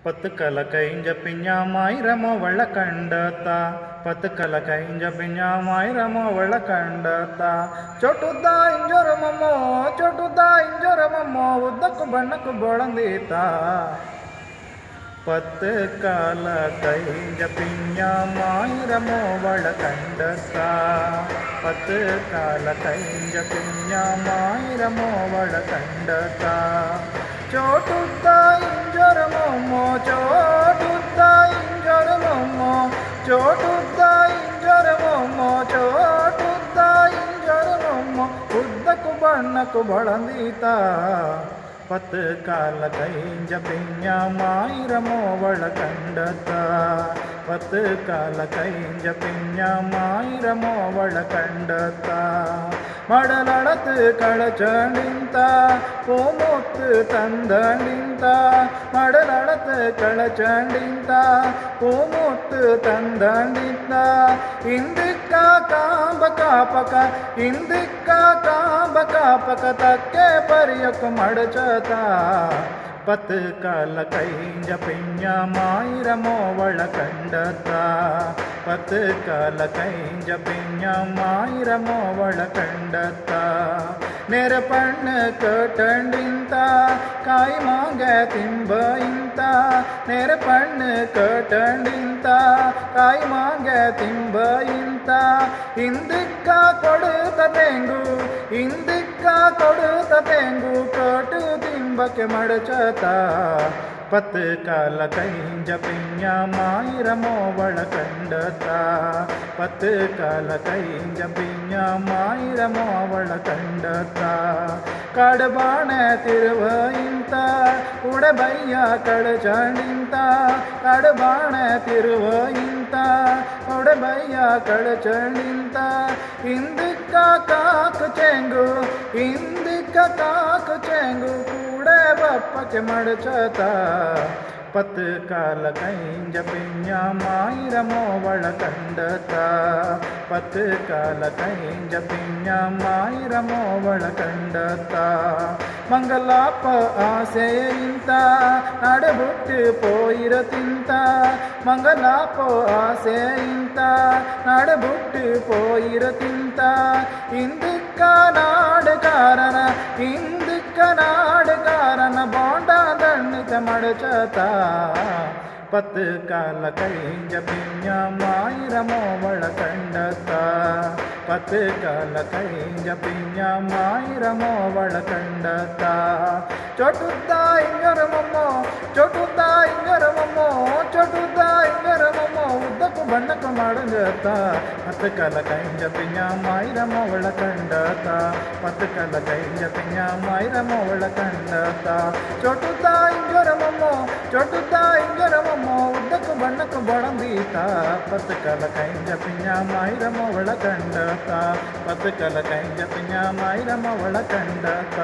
ಪತ್ತಕಲ ಕೈಂಜ ಪಿಂಜ ಮಾಯಿರಮ ಒಳ್ಳ ಕಂಡತ ಪತ್ತಕಲ ಕೈಂಜ ಪಿಂಜ ಮಾಯಿರಮ ಒಳ್ಳ ಕಂಡತ ಚೊಟುದ್ದ ಇಂಜೊರಮಮ್ಮೋ ಉದ್ದಕ್ಕೂ ಬಣ್ಣಕ್ಕೂ ಬೊಳಂದೀತ ಪತ್ತಕಲ ಕೈಂಜ ಪಿಂಜ ಮಾಯಿರಮ ಒಳ್ಳ ಕಂಡತ ಪತ್ತಕಲ ಕೈಂಜ ಪಿಂಜ ಮಾಯಿರಮ ಒಳ್ಳ ಕಂಡತ ಚೋಟುದ್ದ ಇಂಜೊರಮಮ್ಮೋ ಚೋಟುದ್ದ ಇಂಜೊರಮಮ್ಮೋ ಚೋಟುದ್ದ ಇಂಜೊರಮಮ್ಮೋ ಚೋಟುದ್ದ ಇಂಜೊರಮಮ್ಮೋ ಉದ್ದಕ್ಕೂ ಬಣ್ಣಕ್ಕೂ ಬೊಳಂದೀತ ಪತ್ತಕಾಲ ಕೈಂಜ ಪಿಂಜ ಮಾಯಿರಮೋ ಒಳ ಕಂಡತ ಪತ್ತಕಾಲ ಕೈಂಜ ಪಿಂಜ ಮಾಯಿರಮೋ ಒಳ ಕಂಡತ ಮಡಲಳತು ಕಳಚಂಡಿಂತ ಪೋಮೊತ್ತು ತಂದಂಡಿಂತ ಮಡಲಳತು ಕಳಚಂಡಿಂತ ಪೋಮೊತ್ತು ತಂದಂಡಿಂತ ಇಂದಿಕ್ಕ ಕಾಂಬ ಕಾಪಕ ಇಂದಿಕ್ಕ ಕಾಂಬ ಕಾಪಕ ತಕ್ಕೆ ಪರಿಯಕು ಮಡಚತ ಪತ್ತಕಾಲ ಕೈಂಜ ಪಿಂಜ ಮಾಯಿರಮೋ ಒಳ ಕಂಡತ ಪತ್ತಕಾಲ ಕೈಂಜ ಪಿಂಜ ಮಾಯಿರಮೋ ಒಳ ಕಂಡತ ನೆರಪಣ್ಣ ಕಟಂಡಿಂತ ಕಾಯಿ ಮಾಂಗ ತಿಂಬ ಇಂತ ನೆರಪಣ್ಣ ಕಟಂಡಿಂತ ಕಾಯಿ ಮಾಂಗ ತಿಂಬ ಇಂತ ಇಂದಿಕ್ಕ ಕೊಡುತ್ತ ತೆಂಗು ಇಂದಿಕ್ಕ ಕೊಡುತ್ತ ತೆಂಗು ಕಟು ತಿಂಬಕ್ಕೆ ಮಡಚತ ಪತ್ತಕಾಲ ಕೈಂಜ ಪಿಂಜ ಮಾಯಿರಮೋ ಒಳ ಕಂಡತ ಪತ್ತಕಾಲ ಕೈಂಜ ಪಿಂಜ ಮಾಯಿರಮೋ ಒಳ ಕಂಡತ ಕಡಬಾಣ ತಿರುವ ಇಂತ ಉಡಬಯ್ಯ ಕಳಚಂಡಿಂತ ಕಡಬಾಣ ತಿರುವ ಇಂತ ಉಡಬಯ್ಯ ಕಳಚಂಡಿಂತ ಇಂದಿಕ್ಕ ಕಾಕು ಚೆಂಗು ಇಂದಿಕ್ಕ ಕಾಕು ಚೆಂಗು ಕೂಡೆ ಬಪ್ಪಕ್ಕೆ ಮಡಚತ ಪತ್ತಕಾಲ ಕೈಂಜ ಪಿಂಜ ಮಾಯಿರಮೋ ಒಳ ಕಂಡತ ಪತ್ತಕಾಲ ಕೈಂಜ ಪಿಂಜ ಮಾಯಿರಮೋ ಒಳ ಕಂಡತ ಮಂಗಲಾಪ ಆಸೆಯಿಂದ ನಡಬುಟ್ಟು போயிரத்தின்த ಮಂಗಲಾಪ ಆಸೆಯಿಂದ ನಡಬುಟ್ಟು போயிரத்தின்த ಇಂದಿಕ್ಕ ನಾಡುಗಾರನ ಇಂದಿಕ್ಕ ನಾಡುಗಾರನ ಬಾಂಡ ದಂಡಿತ ಮಡಚತ ಪತ್ತಕಾಲ ಕೈಂಜ ಪಿಂಜ ಮಾಯಿರಮೋ ಒಳ ಕಂಡತ ಪತ್ತಕಾಲ ಕೈಂಜ ಪಿಂಜ ಮಾಯಿರಮೋ ಒಳ ಕಂಡತ ಚೊಟುದ್ದ ಇಂಜೊರಮಮ್ಮೋ ಚೊಟುದ್ದ ಇಂಜೊರಮಮ್ಮೋ ಚೊಟುದ್ದ ಇಂಜೊರಮಮ್ಮೋ ಉದ್ದಕ್ಕೂ ಬಣ್ಣಕ್ಕೂ ಮಾಡಂಜತ ಪತ್ತಕಾಲ ಕೈಂಜ ಪಿಂಜ ಮಾಯಿರಮೋ ಒಳ ಕಂಡತ ಪತ್ತಕಾಲ ಕೈಂಜ ಪಿಂಜ ಮಾಯಿರಮೋ ಒಳ ಕಂಡತ ಚೊಟುದ್ದ ಇಂಜೊರಮಮ್ಮೋ ಚೊಟುದ್ದ ಇಂಜೊರಮಮ್ಮೋ ಉದ್ದಕ್ಕೂ ಬಣ್ಣಕ್ಕೂ ಬೊಳಂದೀತ ಪತ್ತಕಾಲ ಕೈಂಜ ಪಿಂಜ ಮಾಯಿರಮೋ ಒಳ ಕಂಡತ ಪತ್ತಕಾಲ ಕೈಂಜ ಪಿಂಜ ಮಾಯಿರಮೋ ಒಳ ಕಂಡತ